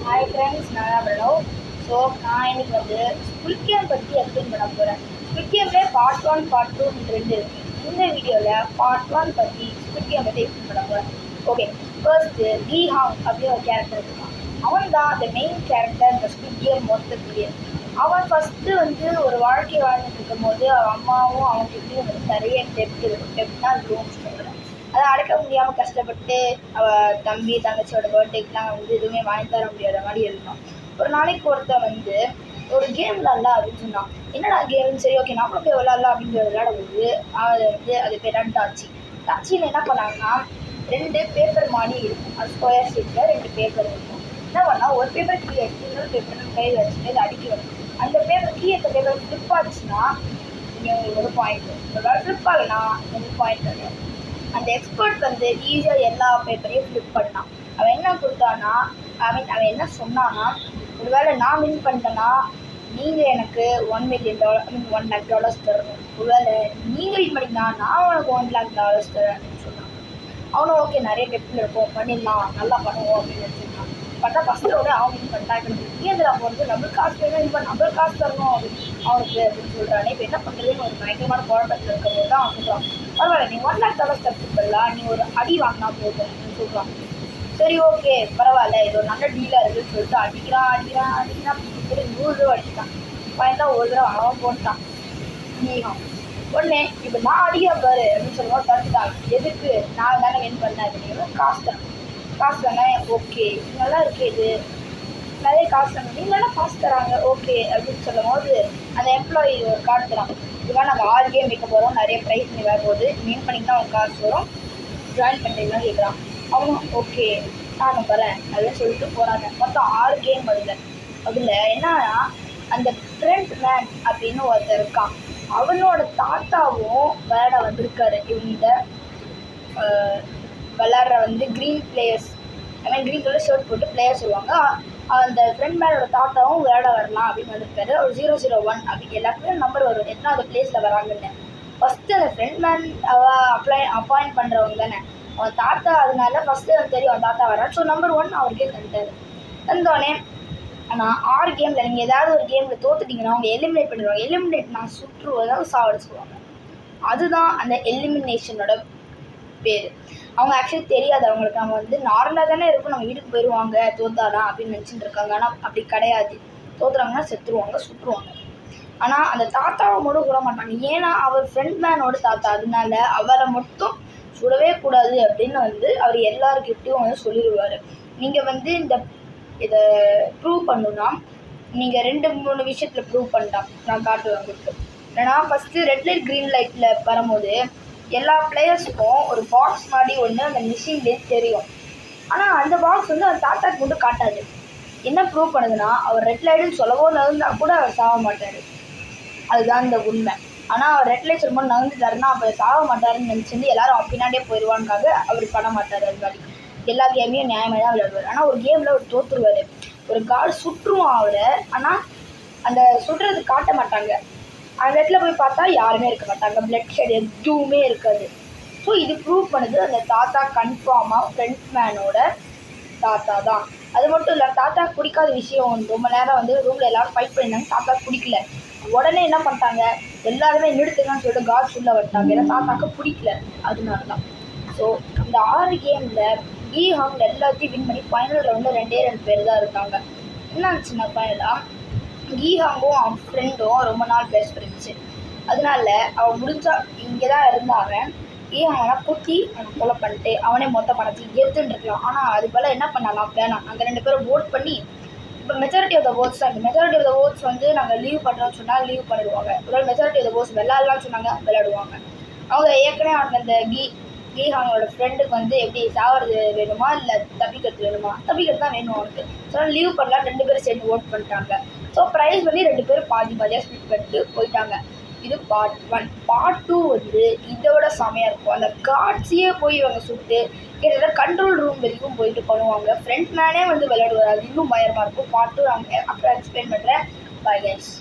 Hi friends, நான் தான் Pranav. So நான் இன்னைக்கு வந்து ஸ்குவிட் கேம் பற்றி எக்ஸ்பிளைன் பண்ண போகிறேன். ஸ்குவிட் கேம்லேயே பார்ட் 1 பார்ட் 2 2 இருக்குது. இந்த வீடியோவில் பார்ட் 1 பற்றி ஸ்குவிட் கேம் பற்றி எக்ஸ்பிளைன் பண்ண போகிறேன். ஓகே, ஃபர்ஸ்ட்டு டி ஹாங் அப்படின்னு ஒரு கேரக்டர் இருக்கான். அவன் தான் அந்த மெயின் கேரக்டர் இந்த ஸ்குவிட் கேம் மொத்தத்துலேயே. அவன் ஃபஸ்ட்டு வந்து ஒரு வாழ்க்கை வாழ்ந்துட்டு இருக்கும் போது அவன் அம்மாவும் அவன்கிட்டையும் வந்து நிறைய டெப்ட் இருக்கும். டெப்ட்னா லோன்ஸ் சொல்கிறேன். அதை அடைக்க முடியாமல் கஷ்டப்பட்டு அவள் தம்பி தங்கச்சியோட பர்த்டேக்கெலாம் வந்து எதுவுமே வாங்கி தர முடியாத மாதிரி இருந்தான். ஒரு நாளைக்கு ஒருத்தன் வந்து ஒரு கேம் விளாட்லாம் அப்படின்னு சொன்னான். என்னடா கேம், சரி ஓகே நம்மளும் போய் விளாட்லாம் அப்படின்னு விளையாடும்போது அது பேர் டாச்சியில் என்ன பண்ணாங்கன்னா 2 பேப்பர் மாதிரி இருக்கும். அது ஸ்கொயர் ஷேப்பில் 2 பேப்பர் இருக்கும். என்ன பண்ணால் ஒரு பேப்பர் கீழே எடுத்து இன்னொரு பேப்பர் கையில் வச்சுட்டு இது அடிக்க வரும். அந்த பேப்பர் கீழே இருக்க பேப்பர் ஃப்ளிப் ஆச்சுன்னா உங்களுக்கு ஒரு பாயிண்ட், ஒரு ஃப்ளிப் ஆகலைன்னா உங்களுக்கு பாயிண்ட் கிடையாது. அந்த எக்ஸ்பர்ட் வந்து ஈஸியாக எல்லா பேப்பரையும் ஃப்ளிப் பண்ணான். அவன் என்ன கொடுத்தானா, அவன் என்ன சொன்னான்னா, ஒருவேளை நான் வின் பண்ணிட்டேன்னா நீங்கள் எனக்கு $1 million $1 lakh தரணும். ஒருவேளை நீங்கள் வின் பண்ணிங்கன்னா நான் உனக்கு $1 lakh தரேன் அப்படின்னு சொன்னான். அவனும் ஓகே நிறைய டெப்டில் இருக்கும், பண்ணிடலாம், நல்லா பண்ணுவோம் அப்படின்னு நினச்சிருக்கான். பார்த்தா ஃபஸ்ட்டோட அவன் வின் பண்ணிட்டான். ஏந்திர அவன் வந்து நம்மளுக்கு காசு வேணும், இப்போ நம்மளுக்கு காசு தரணும் அவனுக்கு அப்படின்னு சொல்கிறானே. இப்போ என்ன பண்ணுறதுன்னு ஒரு பயங்கரமான குழப்பத்தில் இருக்கும்போது தான் அவன் சொல்கிறான், பரவாயில்ல நீ $1 lakh தரலாம், நீ ஒரு அடி வாங்கினா போதும் அப்படின்னு சொல்கிறான். சரி ஓகே பரவாயில்ல, இது ஒரு நல்ல டீலாக இருக்குன்னு சொல்லிட்டு அடிக்கிறான் இப்படி 100 ரூபா அடிச்சிட்டான். பையன் ஒரு தடவை அவன் போட்டான் நீகம் உடனே இப்போ நான் அடிக்கிறேன் பாரு அப்படின்னு சொல்லுவோம். தடுத்துட்டாங்க. எதுக்கு? நான் தானே வின் பண்ணேன் அப்படிங்கிற காசு தானே. ஓகே நல்லா இருக்கு, இது நிறைய காசு தானே, நீங்களா காசு தராங்க ஓகே அப்படின்னு சொல்லும் போது அந்த எம்ப்ளாயி ஒரு கார்டு தரான். இதுதான் நாங்கள் 6 கேம் வைக்க போகிறோம், நிறைய ப்ரைஸ் பண்ணி வர போகுது, வின் பண்ணிங்கன்னா அவங்க காசு வரும், ஜாயின் பண்ணுறீங்களா கேட்குறான். அவனும் ஓகே நானும் வரேன் அப்படின்னு சொல்லிட்டு போகிறாங்க. மொத்தம் 6 கேம் அதில் என்னன்னா அந்த ஃப்ரண்ட் மேன் அப்படின்னு ஒருத்தர் இருக்கான். அவனோட தாத்தாவும் விளையாட வந்திருக்காரு. இவங்க விளையாடுற வந்து green players, green colour shirt போட்டு பிளேயர்ஸ் சொல்லுவாங்க. அந்த ஃப்ரெண்ட் மேனோட தாத்தாவும் விளையாட வரலாம் அப்படின்னு வந்திருக்காரு. ஒரு 001 அப்படி எல்லாருக்குமே நம்பர் வரும் எத்தனாவது பிளேஸில் வராங்கன்னு. ஃபஸ்ட்டு அந்த ஃப்ரெண்ட் மேன் அப்பாயிண்ட் பண்ணுறவங்க தானே அவன் தாத்தா, அதனால ஃபஸ்ட்டு அவன் தெரியும் அவன் தாத்தா வரான். ஸோ நம்பர் 1 அவருக்கே தந்துட்டாரு. தந்தோடனே ஆனால் 6 கேமில் நீங்கள் ஏதாவது ஒரு கேமில் தோத்துட்டிங்கன்னா அவங்க எலிமினேட் பண்ணிடுவாங்க. எலிமினேட் நான் சுற்றுவதாக சாவடிச்சுடுவாங்க. அதுதான் அந்த எலிமினேஷனோட பேர். அவங்க ஆக்சுவலி தெரியாது அவங்களுக்கு, நம்ம வந்து நார்மலாக தானே இருக்கும், நம்ம வீட்டுக்கு போயிடுவாங்க தோத்தாதான் அப்படின்னு நினச்சிட்டு இருக்காங்க. ஆனால் அப்படி கிடையாது. தோத்துறாங்கன்னா செத்துருவாங்க, சுற்றுவாங்க. ஆனால் அந்த தாத்தாவை மட்டும் சுட மாட்டாங்க. ஏன்னா அவர் ஃப்ரெண்ட் மேனோட தாத்தா, அதனால அவரை மட்டும் சுடவே கூடாது அப்படின்னு வந்து அவர் எல்லாருக்கிட்டையும் வந்து சொல்லிடுவார். நீங்கள் வந்து இதை ப்ரூவ் பண்ணணும்னா நீங்கள் 2-3 விஷயத்தில் ப்ரூவ் பண்ணிட்டான். நான் காட்டுவேன் உங்களுக்கு. ஏன்னா ஃபஸ்ட்டு ரெட் லைட் க்ரீன் லைட்டில் வரும்போது எல்லா பிளேயர்ஸுக்கும் ஒரு பாக்ஸ் மாதிரி ஒன்று அந்த மிஷின்லேயே தெரியும். ஆனால் அந்த பாக்ஸ் வந்து அந்த தாத்தாக்கு மட்டும் காட்டாது. என்ன ப்ரூவ் பண்ணுதுன்னா அவர் ரெட் லைட்டுன்னு சொல்லவோ நகர்ந்தால் கூட அவர் சாக மாட்டார். அதுதான் இந்த உண்மை. ஆனால் அவர் ரெட் லைட் சொல்லும்போது நகர்ந்துட்டாருன்னா அப்போ சாக மாட்டாருன்னு நினச்சிருந்து எல்லாரும் அவன் பின்னாடியே போயிடுவான்காக அவர் பண்ண மாட்டார். அது மாதிரி எல்லா கேமையும் நியாயமாக தான் விளையாடுவார். ஆனால் ஒரு கேமில் அவர் தோற்றுருவார். ஒரு கார்டு சுற்றுவான் அவரை, ஆனால் அந்த சுடுறது காட்ட மாட்டாங்க. அந்த இடத்துல போய் பார்த்தா யாருமே இருக்க மாட்டாங்க, பிளட் ஷெட் எதுவுமே இருக்காது. ஸோ இது ப்ரூவ் பண்ணுது அந்த தாத்தா கன்ஃபார்மாக ஃப்ரெண்ட் மேனோட தாத்தா தான். அது மட்டும் இல்லை, தாத்தாக்கு பிடிக்காத விஷயம் வந்து ரொம்ப நேரம் வந்து ரூமில் எல்லோரும் ஃபைட் பண்ணியிருந்தாங்க. தாத்தாக்கு பிடிக்கல. உடனே என்ன பண்ணிட்டாங்க, எல்லாருமே நிறுத்துங்கன்னு சொல்லிட்டு கார்ட்ஸ் உள்ள விட்டாங்க. ஏன்னா தாத்தாக்கு பிடிக்கல, அதனால தான். ஸோ இந்த 6 கேமில் டி ஹாங் எல்லாத்தையும் வின் பண்ணி ஃபைனல் ரவுண்டில் 2 பேர் தான் இருக்காங்க. என்ன ஆச்சுன்னா ஃபைனலாக டி ஹாங்கும் அவன் ஃப்ரெண்டும் ரொம்ப நாள் பேச இருந்துச்சு. அதனால அவன் முடிஞ்சா இங்கே தான் இருந்தாங்க. டி ஹாங்கனா குத்தி அவனை கொலை பண்ணிட்டு அவனே மொத்த பணத்தையும் எடுத்துட்டு இருக்கலாம். ஆனால் அது போல் என்ன பண்ணலாம் வேணாம், நாங்கள் 2 பேரும் ஓட் பண்ணி இப்போ மெஜாரிட்டி ஆஃப் த ஓட்ஸ் தான். மெஜாரிட்டி ஆஃப் த ஓட்ஸ் வந்து நாங்கள் லீவ் பண்ணுறோன்னு சொன்னால் லீவ் பண்ணிடுவாங்க. ஒரு மெஜாரிட்டி ஆஃப் த ஓட்ஸ் விளையாடலாம்னு சொன்னாங்க, விளையாடுவாங்க. அவங்க ஏற்கனவே அவங்க அந்த டி ஹாங்கோட ஃப்ரெண்டுக்கு வந்து எப்படி சாகிறது வேணுமா இல்லை தப்பிக்கிறது வேணுமா, தப்பிக்கிறது தான் வேணும் அவனுக்கு. ஸோ லீவ் பண்ணலாம். 2 பேரும் சேர்ந்து ஓட் பண்ணிட்டாங்க. ஸோ ப்ரைஸ் வந்து 2 பேரும் பாதியாக ஸ்பிட் பண்ணிட்டு போயிட்டாங்க. இது பார்ட் 1. பார்ட் 2 வந்து இதோட செமையாக இருக்கும். அந்த கார்ட்ஸையே போய் இவங்க சுட்டு கிட்டத்தட்ட கண்ட்ரோல் ரூம் வரைக்கும் போயிட்டு பண்ணுவாங்க. ஃப்ரெண்ட் மேனே வந்து விளையாடுவார். அது இன்னும் பயமாக இருக்கும். பார்ட் 2 நாங்கள் அப்புறம் எக்ஸ்பிளைன் பண்ணுறேன். Bye guys.